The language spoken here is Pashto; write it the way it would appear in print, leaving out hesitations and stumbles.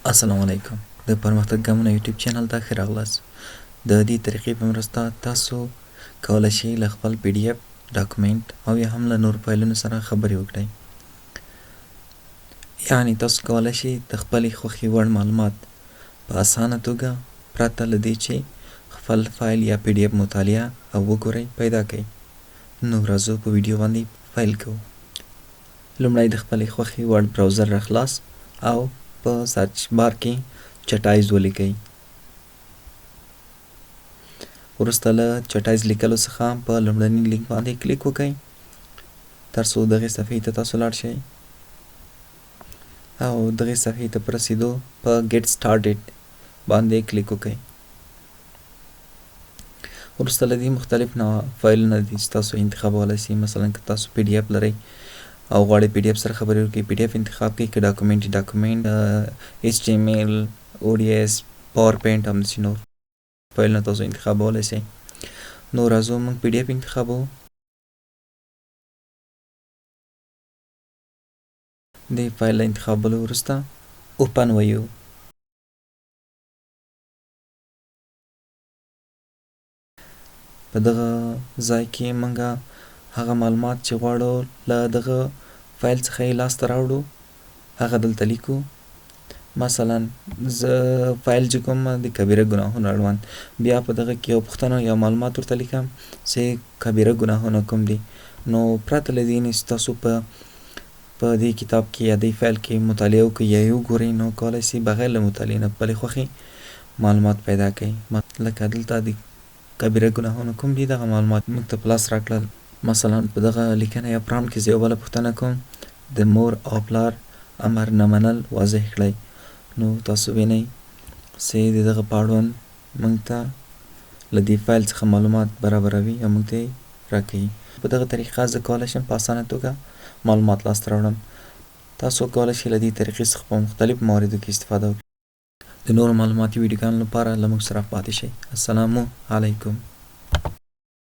السلام علیکم. د پرمختګ ګامونه یوټیوب چینل ته ښه راغلاست. د دې طریقې په مرسته تاسو کولی شئ له خپل پی ډي اف ډاکومنټ او یا هم له نورو فایلونو سره خبرې وکړئ. یعنې تاسو کولی شئ د خپلې خوښې وړ معلومات په اسانه توګه پرته له دې چې خپل فایل یا پی ډي اف مطالعه او وګورئ پیدا کړئ. نو راځو په ویډیو باندې پیل کوو. لومړی د خپلې خوښې وړ براوزر راخلاص او په سرچ بار کې چټایز ولیکئ. وروسته له چټایز لیکلو څخه په لومړني لینک باندې کلیک وکړئ تر څو دغې صفحې ته تاسو لاړ شئ او دغې صفحې ته په رسېدو په ګیټ سټارټډ باندې کلیک وکړئ. وروسته له دې مختلف نوع فایلونه دي چې تاسو انتخابولی شئ. مثلا که تاسو پی ډي اف لرئ او غواړئ پی ډي اف سره خبرې وکړئ، پی ډي اف انتخاب کړئ. که ډاکومنټ ایچ ټي ایم ایل، او ډي ایس، پاور پوینټ، همداسې نور فایلونه تاسو انتخابولی شئ. نو راځو موږ پی ډي اف انتخابوو. د فایل له انتخابولو وروسته اوپن ویو. په دغه ځای کې موږ هغه معلومات چې غواړو له دغه فایل څخه یې لاسته راوړو هغه دلته لیکو. مثلا زه فایل چې کوم د کبیره ګناهونو اړوند، بیا په دغه کې یو پوښتنه یا معلومات ورته لیکم چې کبیره ګناهونه کوم دي. نو پرته له دې نه چې تاسو په دې کتاب کې یا دې فایل کې مطالعه وکړئ یا یې وګورئ، نو کولی شئ بغیر له مطالعې نه خپلې خوښې معلومات پیدا کړئ. لکه دلته د کبیره ګناهونه کوم دي، دغه معلومات موږ ته په لاس راکړل. مثلا په دغه لیکنه یا پرامپټ کې زه یوه بله پوښتنه کوم: د مور او پلار امر نه منل واضح کړئ. نو تاسو وینئ چې د دغه په اړوند موږ ته له دې فایل څخه معلومات برابروي او موږ ته یې راکوي. په دغه طریقه زه کولی شم په اسانه توګه معلومات لاسته راوړم. تاسو کولی شئ له دې طریقې څخه په مختلفو مواردو کې استفاده وکړئ. د نورو معلوماتي ویډیوګانو لپاره له موږ سره پاتې شئ. السلام علیکم.